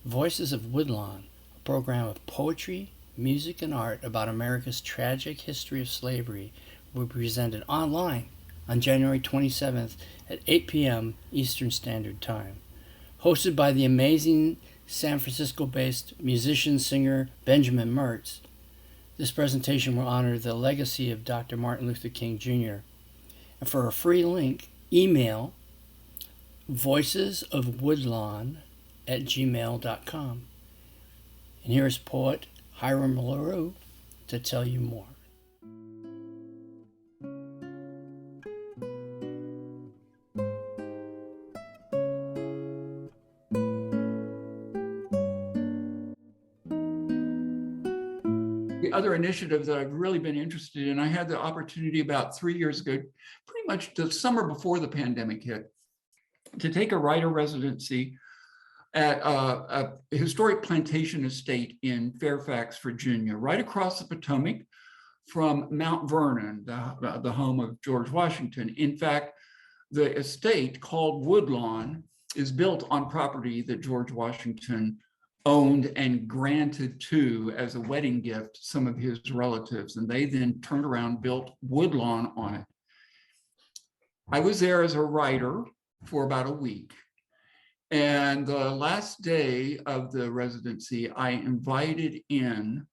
Voices of Woodlawn, a program of poetry, music, and art about America's tragic history of slavery, will be presented online on January 27th at 8 p.m. Eastern Standard Time. Hosted by the amazing San Francisco-based musician-singer Benjamin Mertz, this presentation will honor the legacy of Dr. Martin Luther King Jr. And for a free link, email voicesofwoodlawn@gmail.com. And here is poet Hiram LeRoy to tell you more. The other initiative that I've really been interested in, I had the opportunity about 3 years ago, pretty much the summer before the pandemic hit, to take a writer residency at a historic plantation estate in Fairfax, Virginia, right across the Potomac from Mount Vernon, the home of George Washington. In fact, the estate, called Woodlawn, is built on property that George Washington owned and granted to as a wedding gift some of his relatives, and they then turned around, built Woodlawn on it. I was there as a writer for about a week, and the last day of the residency, I invited in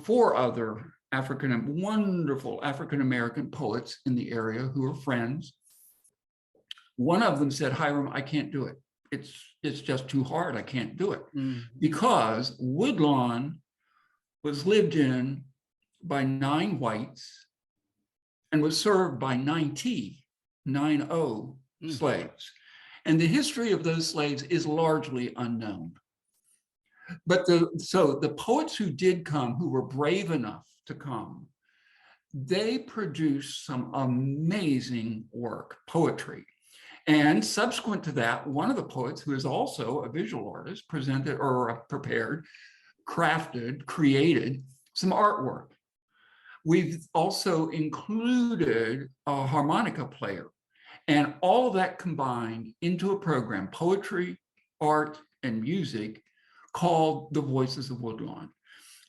four other wonderful African-American poets in the area who are friends. One of them said, "Hiram, I can't do it. It's just too hard. I can't do it." Because Woodlawn was lived in by 9 whites and was served by 90 slaves. And the history of those slaves is largely unknown. But the poets who did come, who were brave enough to come, they produced some amazing work, poetry. And subsequent to that, one of the poets, who is also a visual artist, created some artwork. We've also included a harmonica player, and all of that combined into a program, poetry, art, and music, called The Voices of Woodlawn,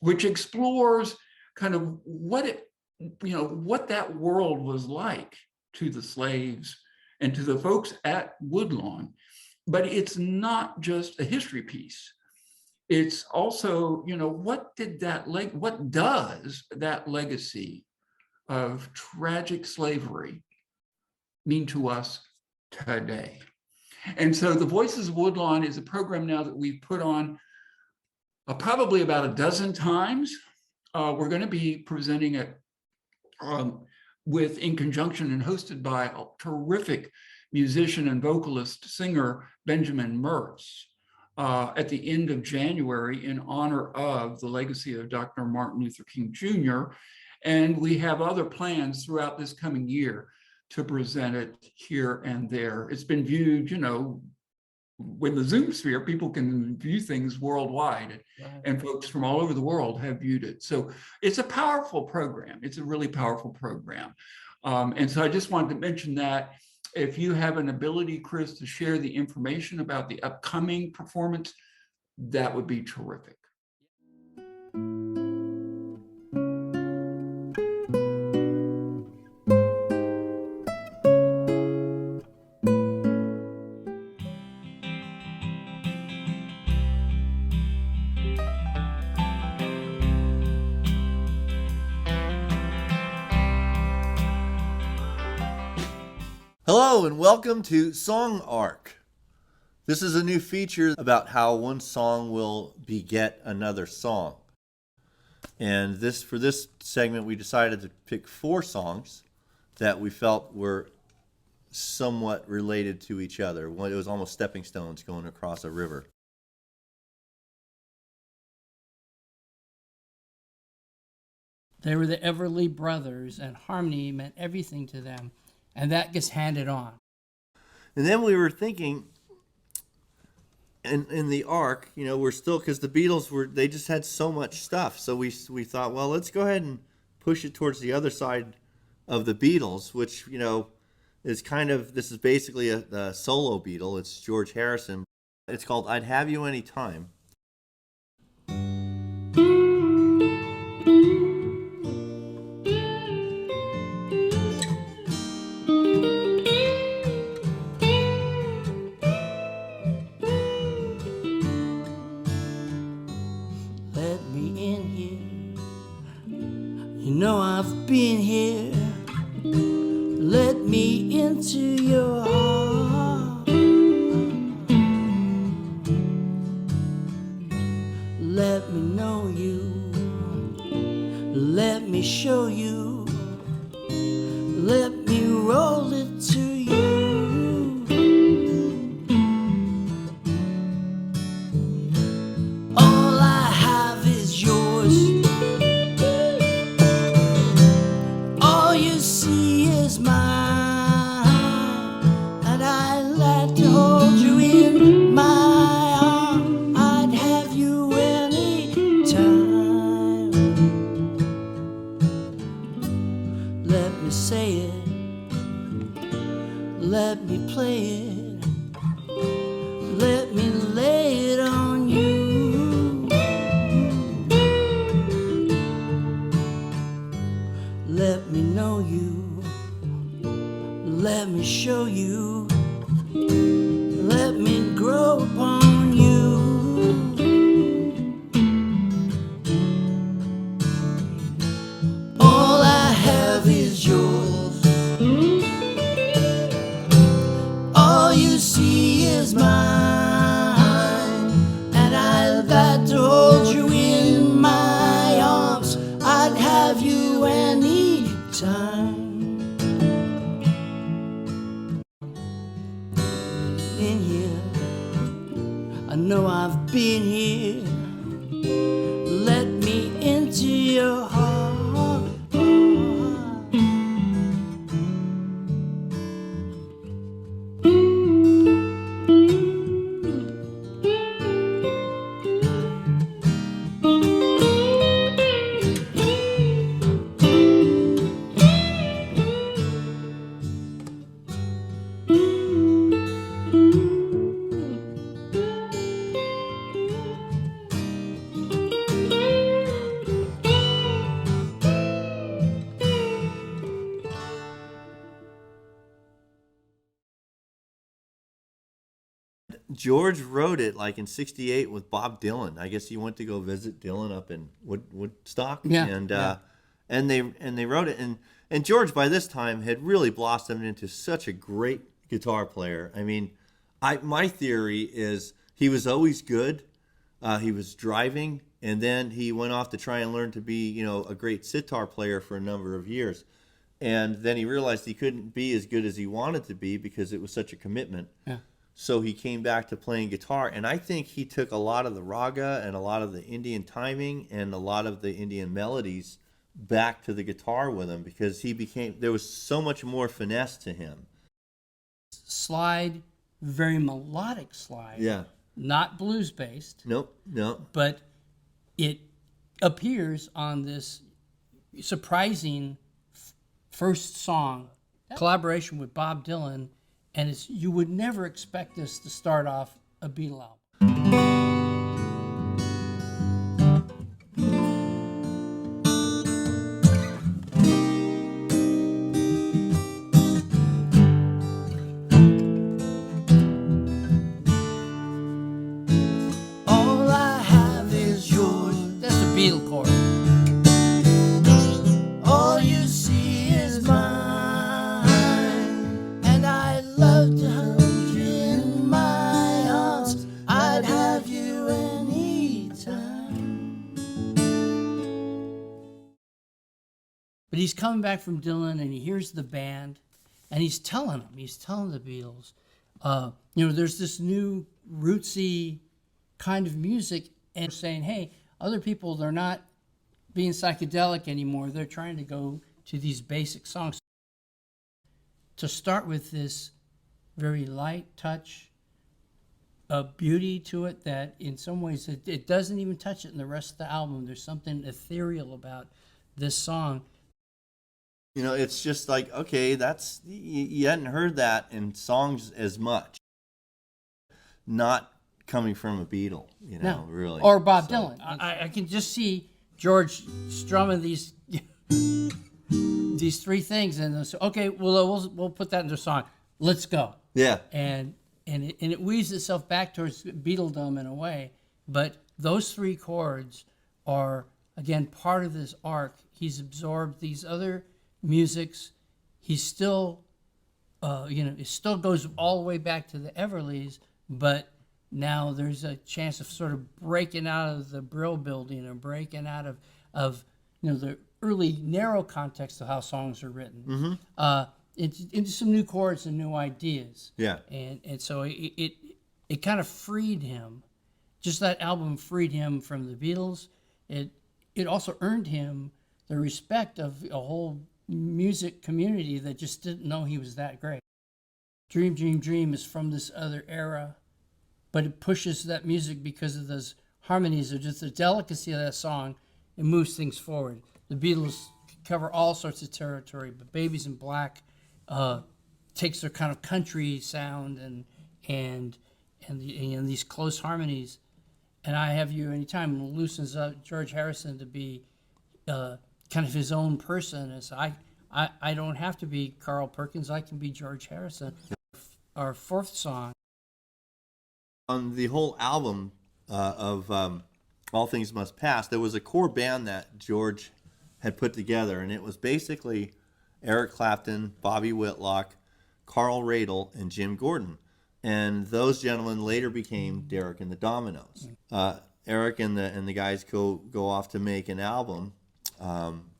which explores kind of what that world was like to the slaves and to the folks at Woodlawn. But it's not just a history piece. It's also, what does that legacy of tragic slavery mean to us today? And so the Voices of Woodlawn is a program now that we've put on probably about a dozen times. We're going to be presenting it in conjunction and hosted by a terrific musician and vocalist singer, Benjamin Mertz, at the end of January in honor of the legacy of Dr. Martin Luther King Jr. And we have other plans throughout this coming year to present it here and there. It's been viewed, with the Zoom sphere, people can view things worldwide, and folks from all over the world have viewed it. So it's a powerful program. It's a really powerful program. And so I just wanted to mention that. If you have an ability, Chris, to share the information about the upcoming performance, that would be terrific. Hello and welcome to Song Arc. This is a new feature about how one song will beget another song. And for this segment, we decided to pick 4 songs that we felt were somewhat related to each other. It was almost stepping stones going across a river. They were the Everly Brothers, and harmony meant everything to them, and that gets handed on. And then we were thinking, in the arc, we're still, because the Beatles they just had so much stuff. So we thought, well, let's go ahead and push it towards the other side of the Beatles, which, is this is basically a solo Beatle. It's George Harrison. It's called I'd Have You Anytime. Let me in here. You know I've been here. Let me into your heart. Let me know you. Let me show you. Let me roll it to you. All I have is yours. All you see is mine. And I'd like to hold you in my arms. I'd have you anytime. Let me say it. Let me play it. Let me lay it on you. Let me know you. Let me show you. Let me grow upon you. All I have is yours. All you see is mine, and I'd like to hold you in my arms. I'd have you anytime. In here, I know I've been here. Let me into your heart. George wrote it like in '68 with Bob Dylan. I guess he went to go visit Dylan up in Woodstock. Yeah, And yeah. and they wrote it, and George by this time had really blossomed into such a great guitar player. I mean, my theory is he was always good. He was driving, and then he went off to try and learn to be, a great sitar player for a number of years. And then he realized he couldn't be as good as he wanted to be because it was such a commitment. Yeah. So he came back to playing guitar, and I think he took a lot of the raga and a lot of the Indian timing and a lot of the Indian melodies back to the guitar with him because there was so much more finesse to him. Slide, very melodic slide. Yeah. Not blues based. Nope. But it appears on this surprising first song, collaboration with Bob Dylan, and you would never expect this to start off a Beatle album. All I have is yours. That's a Beatle chord. All you see is mine, and I'd love to hold you in my arms. I'd have you anytime. But he's coming back from Dylan, and he hears the band, and he's telling the Beatles, there's this new rootsy kind of music, and saying, hey, other people, they're not being psychedelic anymore. They're trying to go to these basic songs. To start with this very light touch, a beauty to it that in some ways it doesn't even touch it in the rest of the album. There's something ethereal about this song. It's just like, okay, that's, you hadn't heard that in songs as much. Not coming from a Beatle, No, really. or Bob Dylan. I can just see George strumming these three things, and they'll say, okay, we'll put that into a song. Let's go. Yeah. And it weaves itself back towards Beatledom in a way, but those three chords are again part of this arc. He's absorbed these other musics. He's still, it still goes all the way back to the Everlys, but now there's a chance of sort of breaking out of the Brill Building or breaking out of the early narrow context of how songs are written, into some new chords and new ideas. Yeah. And so it kind of freed him. Just that album freed him from the Beatles. It also earned him the respect of a whole music community that just didn't know he was that great. Dream, Dream, Dream is from this other era, but it pushes that music because of those harmonies or just the delicacy of that song. It moves things forward. The Beatles cover all sorts of territory, but Babies in Black takes their kind of country sound and these close harmonies. And I Have You Anytime loosens up George Harrison to be kind of his own person. As I don't have to be Carl Perkins. I can be George Harrison. Our fourth song. On the whole album of All Things Must Pass, there was a core band that George had put together, and it was basically Eric Clapton, Bobby Whitlock, Carl Radle, and Jim Gordon. And those gentlemen later became Derek and the Dominos. Eric and the guys go off to make an album.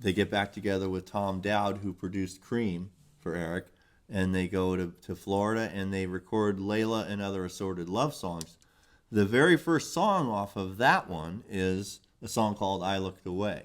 They get back together with Tom Dowd, who produced Cream for Eric, and they go to Florida and they record Layla and Other Assorted Love Songs. The very first song off of that one is a song called I Looked Away.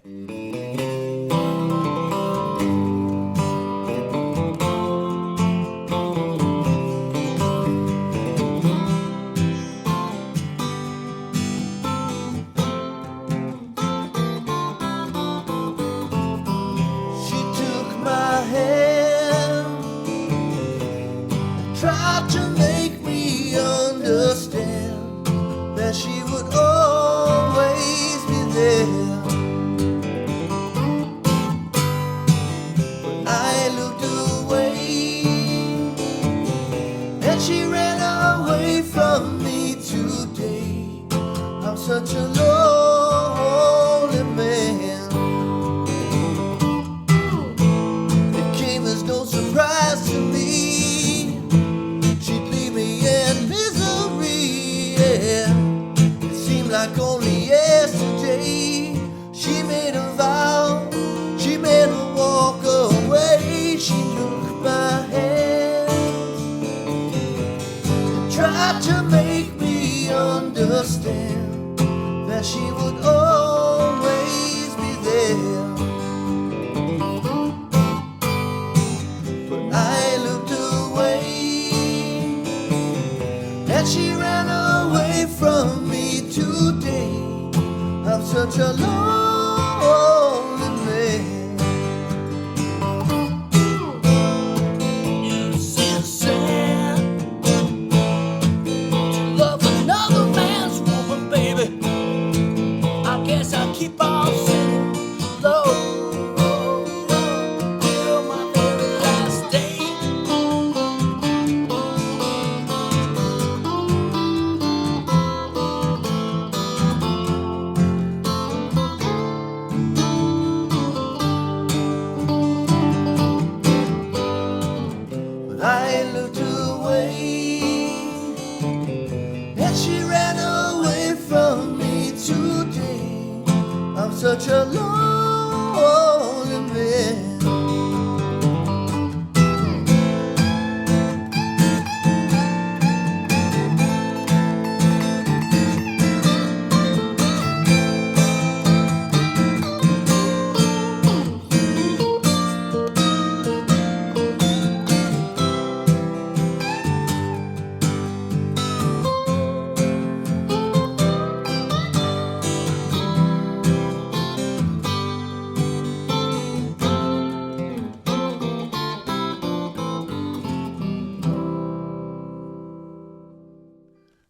Tried to make me understand that she would always be there. When I looked away and she ran away from me today, I'm such a lonely man. It came as no surprise to me. Like only yesterday, she made a vow, she made a walk away. She took my hand and tried to make me understand that she would always be there. But I looked away and she ran away from me. Today, I'm such a lonely man. You seem sad to love another man's woman, baby. I guess I'll keep on singing low till my very last day. I looked away and she ran away from me today. I'm such a lonely man.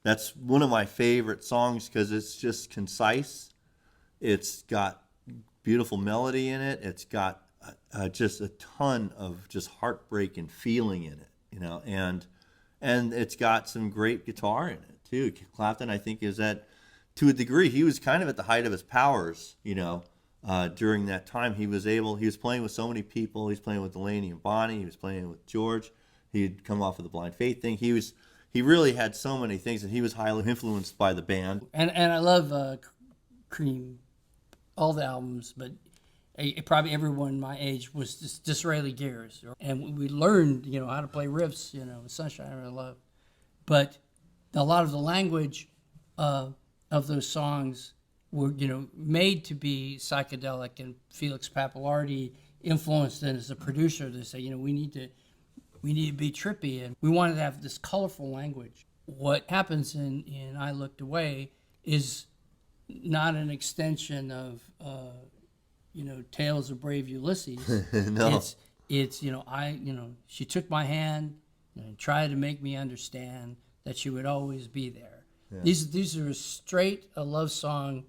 That's one of my favorite songs because it's just concise. It's got beautiful melody in it. It's got just a ton of just heartbreak and feeling in it, you know, and it's got some great guitar in it too. Clapton, I think, is at, to a degree, he was kind of at the height of his powers, you know, during that time. He was playing with so many people. He was playing with Delaney and Bonnie. He was playing with George. He'd come off of the Blind Faith thing. He really had so many things, and he was highly influenced by the band. And I love Cream, all the albums, but probably everyone my age was just Disraeli Gears, and we learned, you know, how to play riffs, you know, Sunshine I really love, but a lot of the language of those songs were, you know, made to be psychedelic, and Felix Pappalardi influenced it as a producer to say, you know, we need to be trippy, and we wanted to have this colorful language. What happens in I Looked Away is not an extension of you know, Tales of Brave Ulysses. No. It's you know, she took my hand and tried to make me understand that she would always be there. Yeah. These are as straight a love song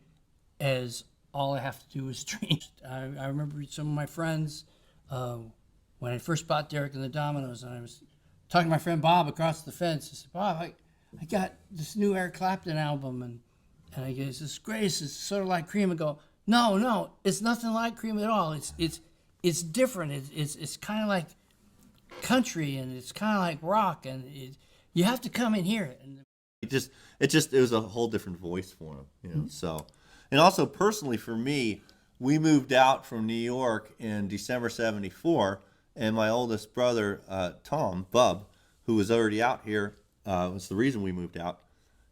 as All I Have to Do Is Dream. I remember some of my friends, when I first bought Derek and the Dominos, and I was talking to my friend Bob across the fence. I said, Bob, I got this new Eric Clapton album, and I guess it's great. It's sort of like Cream. I go, no, it's nothing like Cream at all. It's different. It's kind of like country, and it's kind of like rock, and you have to come and hear it. And it was a whole different voice for him, you know. Mm-hmm. So, and also personally for me, we moved out from New York in December '74, and my oldest brother Tom Bub, who was already out here, was the reason we moved out.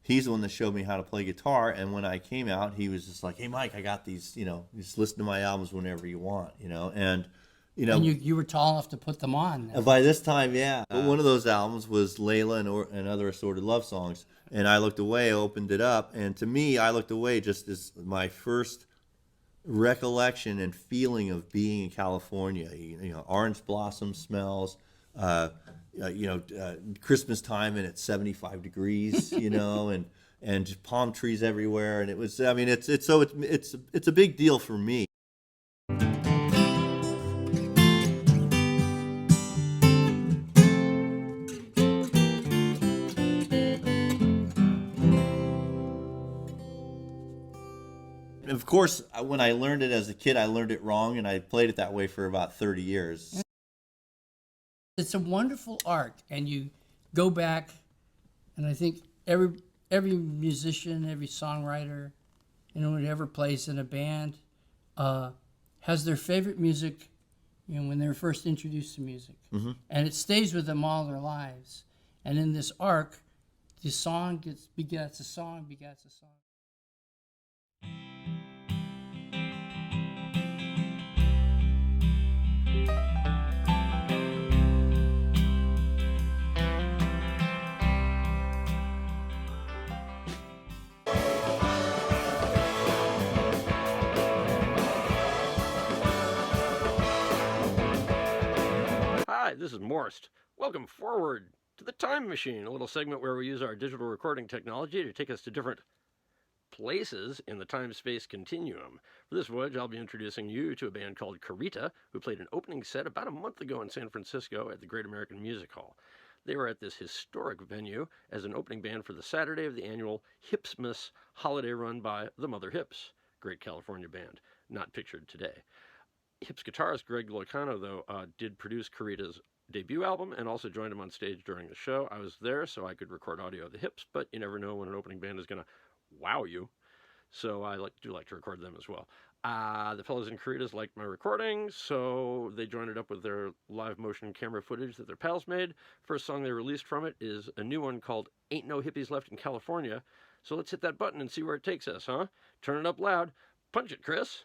He's the one that showed me how to play guitar, and when I came out, he was just like, "Hey, Mike, I got these. You know, just listen to my albums whenever you want. You know." And you know, and you were tall enough to put them on. By this time, yeah. But one of those albums was Layla and Other Assorted Love Songs, and I Looked Away opened it up, and to me, I Looked Away just is my first recollection and feeling of being in California. You know, orange blossom smells. Christmas time and it's 75 degrees, you know, and just palm trees everywhere, and it was. I mean, it's a big deal for me. Of course, when I learned it as a kid, I learned it wrong, and I played it that way for about 30 years. It's a wonderful art, and you go back, and I think every musician, every songwriter, you know, whoever plays in a band, has their favorite music, you know, when they were first introduced to music, mm-hmm. and it stays with them all their lives. And in this arc, the song begets a song. Hi, this is MORST. Welcome forward to the Time Machine, a little segment where we use our digital recording technology to take us to different places in the time-space continuum. For this voyage, I'll be introducing you to a band called Kareeta, who played an opening set about a month ago in San Francisco at the Great American Music Hall. They were at this historic venue as an opening band for the Saturday of the annual Hipsmas holiday run by the Mother Hips, great California band, not pictured today. Hips guitarist Greg Locano, though, did produce Kareeta's debut album and also joined him on stage during the show. I was there so I could record audio of the Hips, but you never know when an opening band is going to wow you. So I do like to record them as well. The fellows in Kareeta's liked my recording, so they joined it up with their live motion camera footage that their pals made. First song they released from it is a new one called Ain't No Hippies Left in California. So let's hit that button and see where it takes us, huh? Turn it up loud. Punch it, Chris.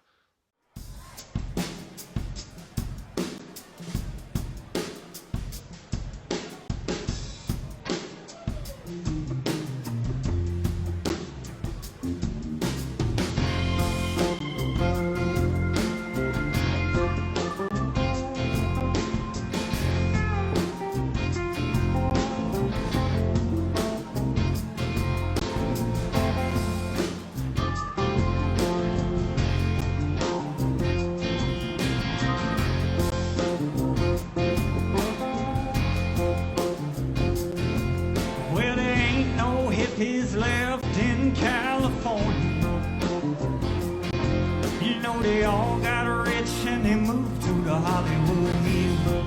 know they all got rich and they moved to the Hollywood Hills.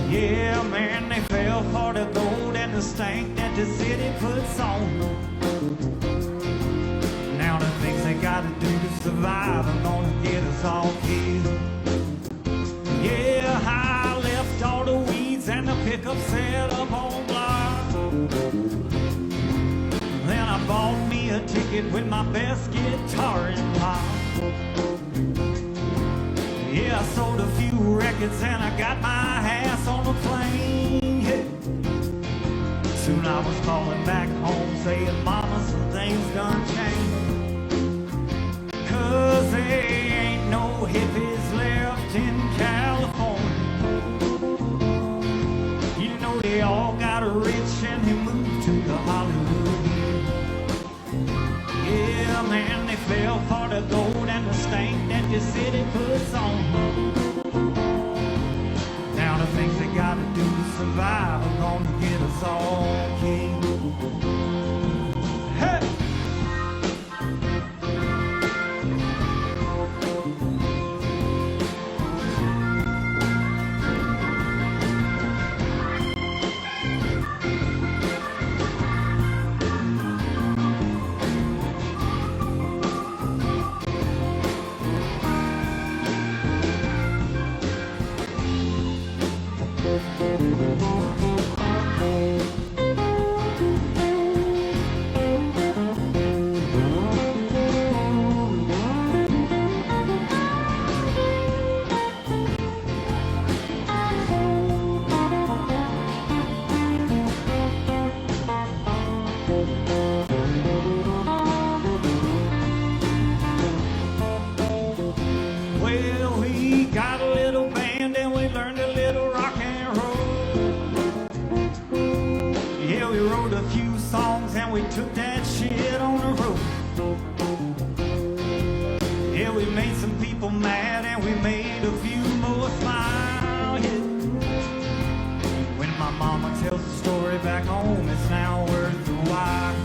Yeah, man, they fell for the gold and the stank that the city puts on them. Now the things they gotta do to survive are gonna get us all killed. Yeah, I left all the weeds and the pickup set up on block. Then I bought me a ticket with my best guitar in pop. Yeah, I sold a few records and I got my ass on a plane. Yeah. Soon I was calling back home saying, Mama, some things done changed. 'Cause there ain't no hippies left in California. You know they all got rich and they moved to the Hollywood Hills. Yeah, man, they fell for the gold and the stank that the city puts on. Now the things they gotta do to survive are gonna get us all killed. Hey! Well, we got a little band and we learned a little rock and roll. Yeah, we wrote a few songs and we took that shit on the road. Yeah, we made some people mad and we made a few more smile. Yeah. When my mama tells the story back home, it's now worth the while.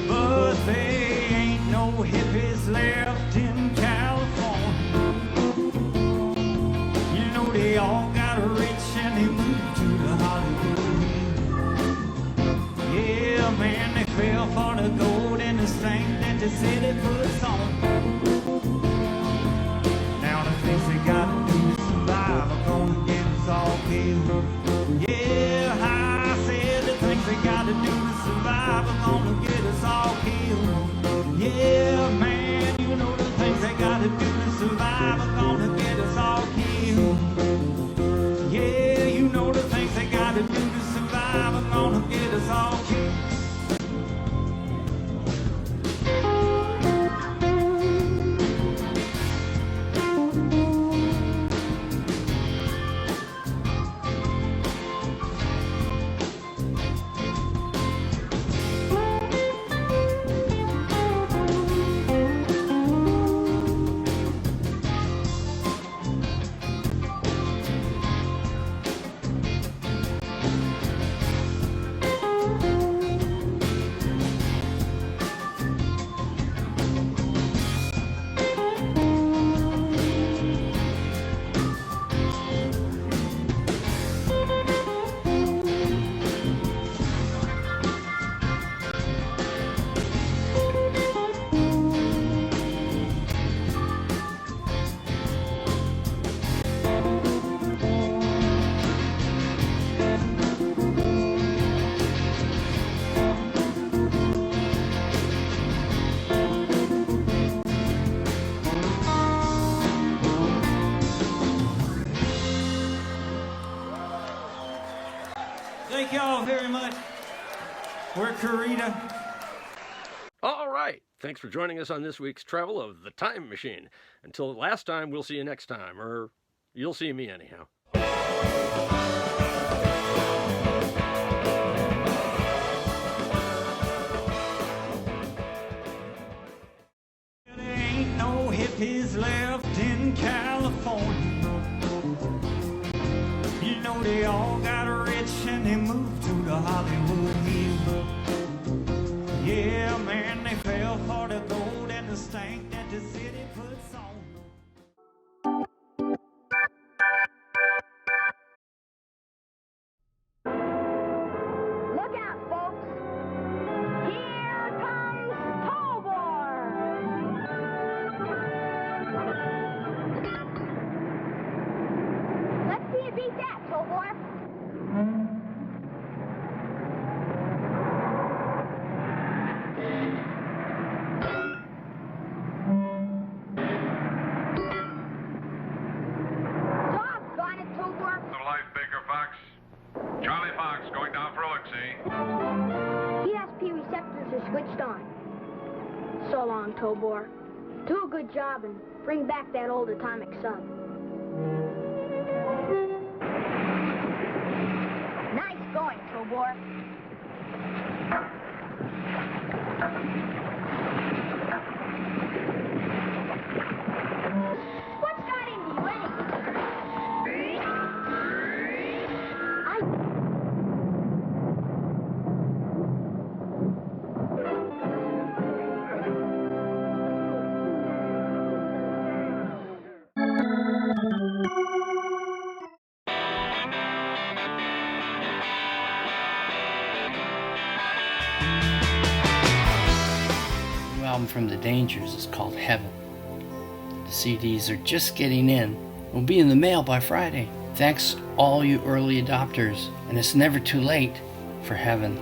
But there ain't no hippies left in California. You know they all got rich and they moved to the Hollywood Hills. Yeah, man, they fell for the gold and the stank that the city puts on. Now the things they gotta do to survive are gonna get us all killed. Yeah, I said the things they gotta do to survive are gonna get us all killed. Yeah, man, you know the things they gotta do to survive are gonna get us all killed. Yeah, you know the things they gotta do to survive are gonna get us all killed. Thank y'all very much. We're Kareeta. All right. Thanks for joining us on this week's travel of the Time Machine. Until last time, we'll see you next time, or you'll see me anyhow. There ain't no hippies left in California. You know they all got rich and they moved to the Hollywood Hills. Yeah, man, they fell for the gold and the stank that the So long, Tobor. Do a good job and bring back that old atomic sub. Nice going, Tobor. What's got into you anyway? The new album from The Dangers is called Heaven. The CDs are just getting in. Will be in the mail by Friday. Thanks all you early adopters, and it's never too late for heaven.